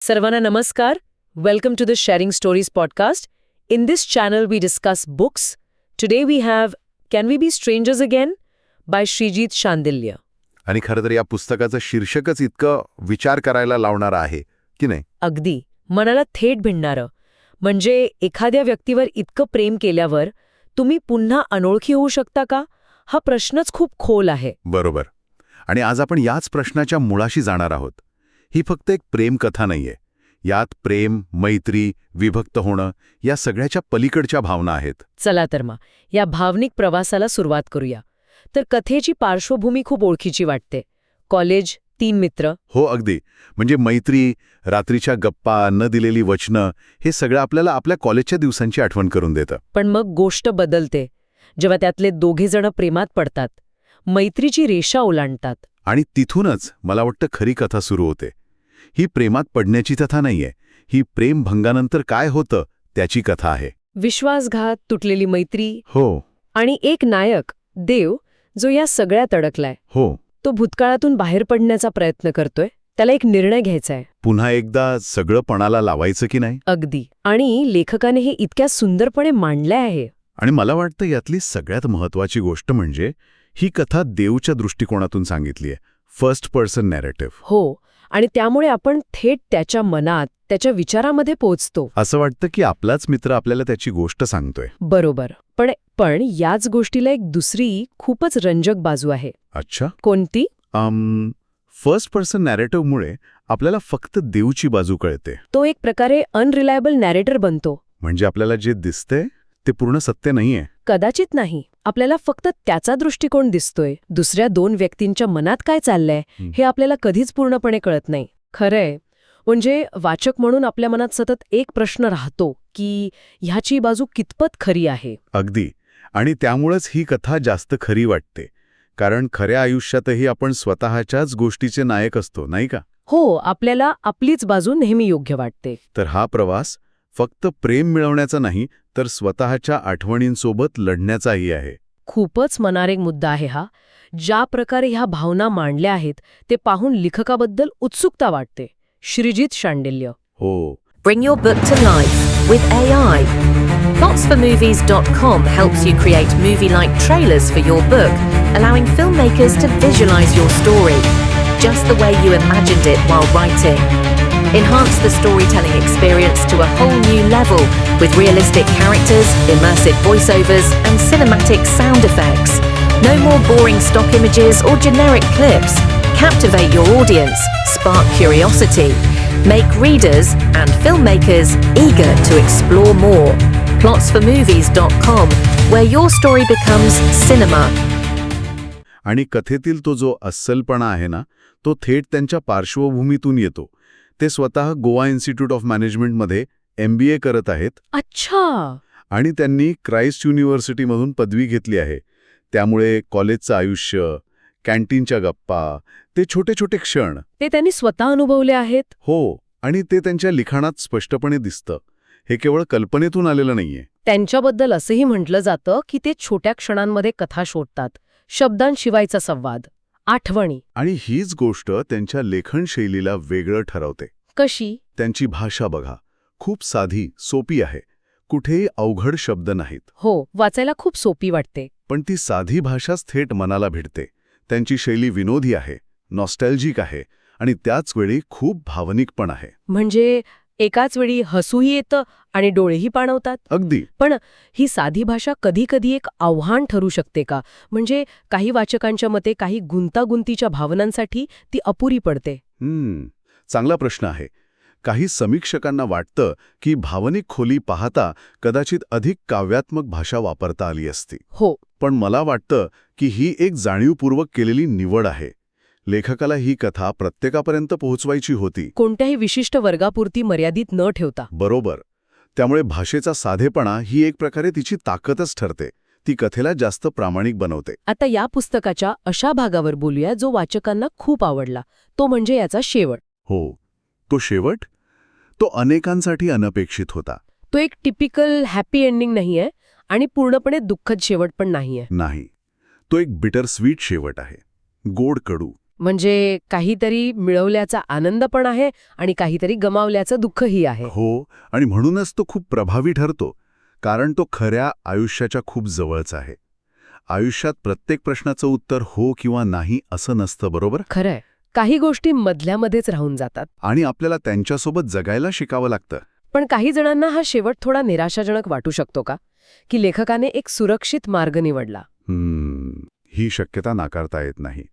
Sarvana Namaskar. Welcome to the Sharing Stories podcast. In this channel, we discuss books. Today we have Can We Be Strangers Again? By Srijit Shandilya. आणि खरं तर या पुस्तकाचं शीर्षकच इतकं विचार करायला लावणारं आहे की नाही. अगदी मनाला थेट भिडणारं. म्हणजे एखाद्या व्यक्तीवर इतकं प्रेम केल्यावर तुम्ही पुन्हा अनोळखी होऊ शकता का? हा प्रश्नच खूप खोल आहे. बरोबर. आणि आज आपण याच प्रश्नाच्या मुळाशी जाणार आहोत. ही फक्त एक प्रेमकथा नाहीये. यात प्रेम, मैत्री, विभक्त होणं या सगळ्याच्या पलीकडच्या भावना आहेत. चला तर मग या भावनिक प्रवासाला सुरुवात करूया. तर कथेची पार्श्वभूमी खूप ओळखीची वाटते. कॉलेज, 3 मित्र. हो, अगदी. म्हणजे मैत्री, रात्रीच्या गप्पा, न दिलेली वचनं, हे सगळं आपल्याला आपल्या कॉलेजच्या दिवसांची आठवण करून देतं. पण मग गोष्ट बदलते जेव्हा त्यातले दोघेजण प्रेमात पडतात, मैत्रीची रेषा ओलांडतात. आणि तिथूनच मला वाटतं खरी कथा सुरू होते. ही प्रेमात पडण्याची कथा नाहीये. ही प्रेमभंगानंतर काय होतं त्याची कथा आहे. विश्वासघात, तुटलेली मैत्री. हो. आणि एक नायक, देव, जो या सगळ्यात अडकलाय. हो. तो भूतकाळातून बाहेर पडण्याचा प्रयत्न करतोय. त्याला एक निर्णय घ्यायचा आहे. पुन्हा एकदा सगळं पणाला लावायचं की नाही. अगदी. आणि लेखकाने हे इतक्या सुंदरपणे मांडले आहे. आणि मला वाटतं यातली सगळ्यात महत्वाची गोष्ट म्हणजे ही कथा देवच्या दृष्टिकोनातून सांगितलीय. First person narrative. हो. आणि त्यामुळे आपण थेट त्याच्या मनात, त्याच्या विचारामध्ये पोहोचतो. असं वाटतं की आपलाच मित्र आपल्याला त्याची गोष्ट सांगतोय. बरोबर. पण याच गोष्टीला एक दुसरी खूपच रंजक बाजू आहे. अच्छा. कोणती? फर्स्ट पर्सन नॅरेटिव्हमुळे आपल्याला फक्त देवची बाजू कळते. तो एक प्रकारे अनरिलायबल नॅरेटर बनतो. म्हणजे आपल्याला जे दिसतंय ते पूर्ण सत्य नाहीये. कदाचित नाही. आपल्याला फक्त त्याचा दृष्टिकोन दिसतोय. दुसऱ्या 2 व्यक्तींच्या मनात काय चाललंय हे आपल्याला कधीच पूर्णपणे कळत नाही. खरंय. म्हणजे वाचक म्हणून आपल्या मनात सतत एक प्रश्न राहतो की ह्याची बाजू कितपत खरी आहे. अगदी. आणि त्यामुळेच ही कथा जास्त खरी वाटते. कारण खऱ्या आयुष्यातही आपण स्वतःच्याच गोष्टीचे नायक असतो, नाही का? हो, आपल्याला आपलीच बाजू नेहमी योग्य वाटते. तर हा प्रवास फक्त प्रेम मिळवण्याचा नाही, तर स्वतःच्या आठवणींसोबत लढण्याचाही आहे. खूपच मनारेक मुद्दा आहे हा. ज्या प्रकारे ह्या भावना मांडल्या आहेत ते पाहून लेखकाबद्दल उत्सुकता वाटते. श्रीजित शांडिल्य. हो. Bring your book to life with AI. Plotsformovies.com helps you create movie-like trailers for your book, allowing filmmakers to visualize your story, just the way you imagined it while writing. Enhance the storytelling experience to a whole new level with realistic characters, immersive voiceovers, and cinematic sound effects. No more boring stock images or generic clips. Captivate your audience, spark curiosity, make readers and filmmakers eager to explore more. Plotsformovies.com, where your story becomes cinema. आणि कथेतील तो जो अस्सलपणा आहे ना, तो थेट त्यांच्या पार्श्वभूमीतून येतो. ते स्वतः गोवा इन्स्टिट्यूट ऑफ मॅनेजमेंटमध्ये MBA करत आहेत. अच्छा. आणि त्यांनी क्राइस्ट युनिव्हर्सिटीमधून पदवी घेतली आहे. त्यामुळे कॉलेजचं आयुष्य, कॅन्टीनच्या गप्पा, ते छोटे छोटे क्षण ते त्यांनी स्वतः अनुभवले आहेत. हो. आणि ते त्यांच्या लिखाणात स्पष्टपणे दिसतं. हे केवळ कल्पनेतून आलेलं नाहीये. त्यांच्याबद्दल असंही म्हटलं जातं की ते छोट्या क्षणांमध्ये कथा शोधतात. शब्दांशिवायचा संवाद, आठवणी. आणि हीच गोष्ट त्यांच्या लेखनशैलीला वेगळं ठरवते. कशी? त्यांची भाषा बघा. खूप साधी, सोपी आहे. कुठेही अवघड शब्द नाहीत. हो, वाचायला खूप सोपी वाटते. पण ती साधी भाषाच थेट मनाला भिडते. त्यांची शैली विनोदी आहे, नॉस्टॅल्जिक आहे आणि त्याच वेळी खूप भावनिक पण आहे. म्हणजे एकाच वेळी हसूही येतं आणि डोळेही पाणवतात. अगदी. पण ही साधी भाषा कधी कधी एक आव्हान ठरू शकते का? म्हणजे काही वाचकांच्या मते काही गुंतागुंतीच्या भावनांसाठी ती अपुरी पडते. चांगला प्रश्न आहे. काही समीक्षकांना वाटतं की भावनिक खोली पाहता कदाचित अधिक काव्यात्मक भाषा वापरता आली असती. हो. पण मला वाटतं की ही एक जाणीवपूर्वक केलेली निवड आहे. लेखकाला ही कथा प्रत्येकापर्यंत पोहोचवायची होती. कोणत्याही विशिष्ट वर्गापुरती मर्यादित न ठेवता. बरोबर. त्यामुळे भाषेचा साधेपणा ही एक प्रकारे तिची ताकदच ठरते. ती कथेला जास्त प्रामाणिक बनवते. आता या पुस्तकाच्या अशा भागावर बोलूया जो वाचकांना खूप आवडला. तो म्हणजे याचा शेवट. हो. तो शेवट? तो अनेकांसाठी अनपेक्षित होता. तो एक टिपिकल हॅपी एंडिंग नाहीये आणि पूर्णपणे दुःखद शेवट पण नाहीये. नाही. तो एक बिटर स्वीट शेवट आहे. गोड कडू. म्हणजे काहीतरी मिळवल्याचा आनंद पण आहे आणि काहीतरी गमावल्याचं दुःखही आहे. हो, आणि म्हणूनच तो खूप प्रभावी ठरतो, कारण तो खऱ्या आयुष्याच्या खूप जवळच आहे. आयुष्यात प्रत्येक प्रश्नाचं उत्तर हो किंवा नाही असं नसतं, बरोबर? खरंय, काही गोष्टी मधल्यामध्येच राहून जातात. आणि आपल्याला त्यांच्यासोबत जगायला शिकावं लागतं. पण काही जणांना हा शेवट थोडा निराशाजनक वाटू शकतो का, की लेखकाने एक सुरक्षित मार्ग निवडला? ही शक्यता नाकारता येत नाही.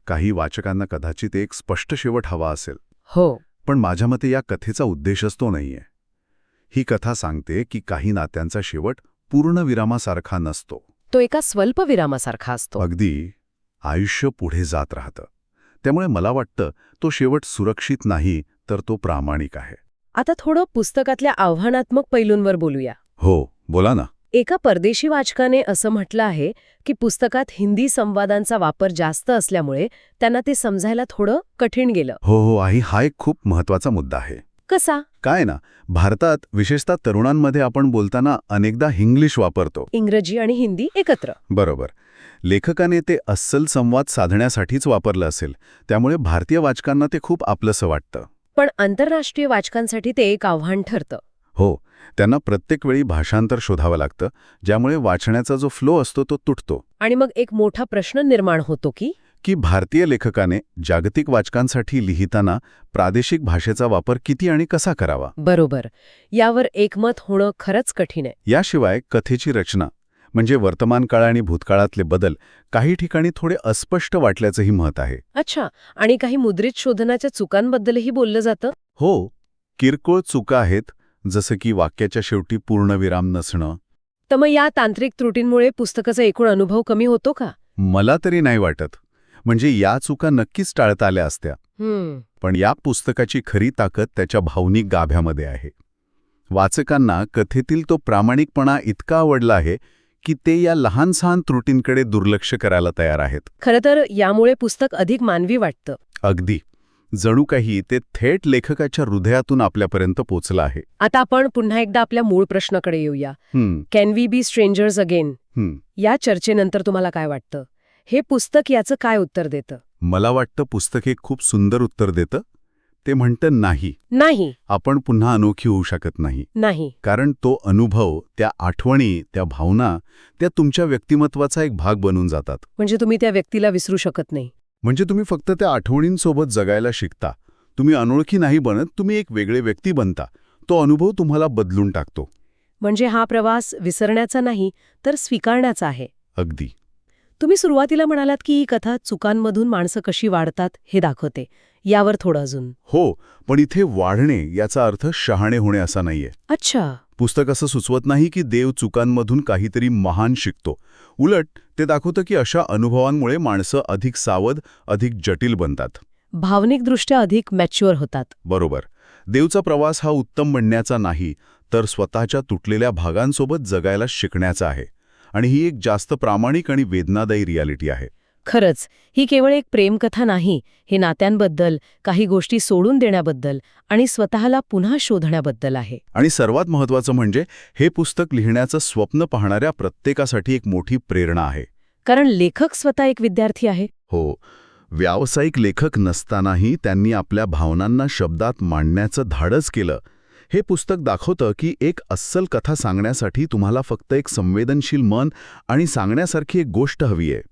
काही वाचकांना कदाचित एक स्पष्ट शेवट हवा असेल. हो, पण माझ्या मते या कथेचा उद्देशच तो नाहीये. ही कथा सांगते की काही नात्यांचा शेवट पूर्णविरामासारखा नसतो. तो एका स्वल्पविरामासारखा असतो. अगदी आयुष्य पुढे जात राहतं. त्यामुळे मला वाटतं तो शेवट सुरक्षित नाही, तर तो प्रामाणिक आहे. आता थोडं पुस्तकातल्या आव्हानात्मक पैलूंवर बोलूया. हो, बोला ना. एका परदेशी वाचकाने असं म्हटलं आहे की पुस्तकात हिंदी संवादांचा वापर जास्त असल्यामुळे त्यांना ते समजायला थोडं कठीण गेलं. हो, हा एक खूप महत्वाचा मुद्दा आहे. कसा? काय ना, भारतात विशेषतः तरुणांमध्ये आपण बोलताना अनेकदा हिंग्लिश वापरतो. इंग्रजी आणि हिंदी एकत्र. बरोबर. लेखकाने ते अस्सल संवाद साधण्यासाठीच वापरलं असेल, त्यामुळे भारतीय वाचकांना ते खूप आपलंसं वाटतं. पण आंतरराष्ट्रीय वाचकांसाठी ते एक आव्हान ठरतं. हो, त्यांना प्रत्येक वेळी भाषांतर शोधावं लागतं, ज्यामुळे वाचण्याचा जो फ्लो असतो तो तुटतो. आणि मग एक मोठा प्रश्न निर्माण होतो की भारतीय लेखकाने जागतिक वाचकांसाठी लिहिताना प्रादेशिक भाषेचा वापर किती आणि कसा करावा. बरोबर, यावर एकमत होणं खरंच कठीण आहे. याशिवाय कथेची रचना म्हणजे वर्तमान काळ आणि भूतकाळातले बदल काही ठिकाणी थोडे अस्पष्ट वाटल्याचंही मत आहे. अच्छा, आणि काही मुद्रित शोधनाच्या चुकांबद्दलही बोललं जातं. हो, किरकोळ चुका आहेत, जसं की वाक्याच्या शेवटी पूर्णविराम नसणं. तर मग या तांत्रिक त्रुटींमुळे पुस्तकाचा एकूण अनुभव कमी होतो का? मला तरी नाही वाटत. म्हणजे या चुका नक्कीच टाळता आल्या असत्या. पण या पुस्तकाची खरी ताकद त्याच्या भावनिक गाभ्यामध्ये आहे. वाचकांना कथेतील तो प्रामाणिकपणा इतका आवडला आहे की ते या लहान सहान त्रुटींकडे दुर्लक्ष करायला तयार आहेत. खरं तर यामुळे पुस्तक अधिक मानवी वाटतं. अगदी, जणू काही ते थेट लेखकाच्या हृदयातून आपल्यापर्यंत पोचलं आहे. आता आपण पुन्हा एकदा आपल्या मूळ प्रश्नाकडे येऊया. Can we be strangers again? या चर्चेनंतर तुम्हाला काय वाटतं? हे पुस्तक याचं काय उत्तर देतं? मला वाटतं पुस्तक एक खूप सुंदर उत्तर देतं. ते म्हणतं नाही, आपण पुन्हा अनोखी होऊ शकत नाही. कारण तो अनुभव, त्या आठवणी, त्या भावना, त्या तुमच्या व्यक्तिमत्वाचा एक भाग बनून जातात. म्हणजे तुम्ही त्या व्यक्तीला विसरू शकत नाही. म्हणजे तुम्ही फक्त त्या आठवणींसोबत जगायला शिकता. तुम्ही अनोळखी नाही बनत, तुम्ही एक वेगळे व्यक्ती बनता. तो अनुभव तुम्हाला बदलून टाकतो. म्हणजे हा प्रवास विसरण्याचा नाही, तर स्वीकारण्याचा आहे. अगदी. तुम्ही सुरुवातीला म्हणालात की ही कथा चुकांमधून माणसं कशी वाढतात हे दाखवते. यावर थोडं अजून. हो, पण इथे वाढणे याचा अर्थ शहाणे होणे असा नाहीये. अच्छा. पुस्तक असं सुचवत नाही की देव चुकांमधून काहीतरी महान शिकतो. उलट ते दाखवतं की अशा अनुभवांमुळे माणसं अधिक सावध, अधिक जटिल बनतात. भावनिकदृष्ट्या अधिक मॅच्युअर होतात. बरोबर. देवचा प्रवास हा उत्तम बनण्याचा नाही, तर स्वतःच्या तुटलेल्या भागांसोबत जगायला शिकण्याचा आहे. आणि ही एक जास्त प्रामाणिक आणि वेदनादायी रियालिटी आहे. खरंच, ही केवळ एक प्रेमकथा नाही. हे नात्यांबद्दल, काही गोष्टी सोडून देण्याबद्दल आणि स्वतःला पुन्हा शोधण्याबद्दल आहे. आणि सर्वात महत्त्वाचं म्हणजे हे पुस्तक लिहिण्याचं स्वप्न पाहणाऱ्या प्रत्येकासाठी एक मोठी प्रेरणा आहे. कारण लेखक स्वतः एक विद्यार्थी आहे. हो, व्यावसायिक लेखक नसतानाही त्यांनी आपल्या भावनांना शब्दात मांडण्याचं धाडस केलं. हे पुस्तक दाखवतं की एक अस्सल कथा सांगण्यासाठी तुम्हाला फक्त एक संवेदनशील मन आणि सांगण्यासारखी एक गोष्ट हवी आहे.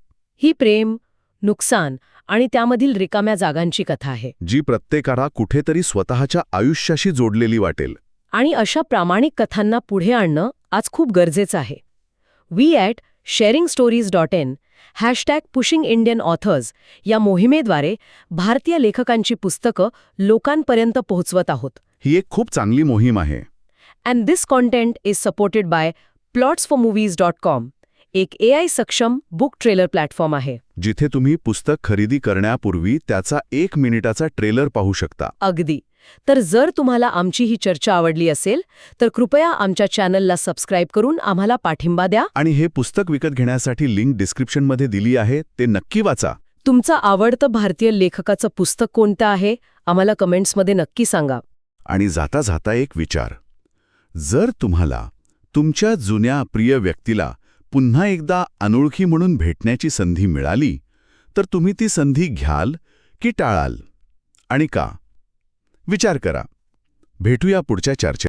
ही प्रेम, नुकसान आणि त्यामधील रिकाम्या जागांची कथा आहे, जी प्रत्येकाला कुठेतरी स्वतःच्या आयुष्याशी जोडलेली वाटेल. आणि अशा प्रामाणिक कथांना पुढे आणणं आज खूप गरजेचं आहे. we@sharingstories.in #PushingIndianAuthors या मोहिमेद्वारे भारतीय लेखकांची पुस्तकं लोकांपर्यंत पोहोचवत आहोत. ही एक खूप चांगली मोहीम आहे. And this content is supported by plotsformovies.com, एक AI सक्षम बुक ट्रेलर प्लॅटफॉर्म आहे. जिथे तुम्ही पुस्तक खरेदी करण्यापूर्वी त्याचा 1 मिनिटाचा ट्रेलर पाहू शकता. अगदी. तर जर तुम्हाला आमची ही चर्चा आवडली असेल तर कृपया आमच्या चॅनलला सबस्क्राईब करून आम्हाला पाठिंबा द्या. आणि हे पुस्तक विकत घेण्यासाठी लिंक डिस्क्रिप्शनमध्ये दिली आहे, ते नक्की वाचा. तुमचं आवडतं भारतीय लेखकाचं पुस्तक कोणतं आहे आम्हाला कमेंट्समध्ये नक्की सांगा. आणि जाता जाता एक विचार. जर तुम्हाला तुमच्या जुन्या प्रिय व्यक्तीला पुन्हा एकदा अनोळखी म्हणून भेटण्याची संधी मिळाली, तर तुम्ही ती संधी घ्याल की टाळाल आणि का? विचार करा. भेटूया पुढच्या चर्चेत.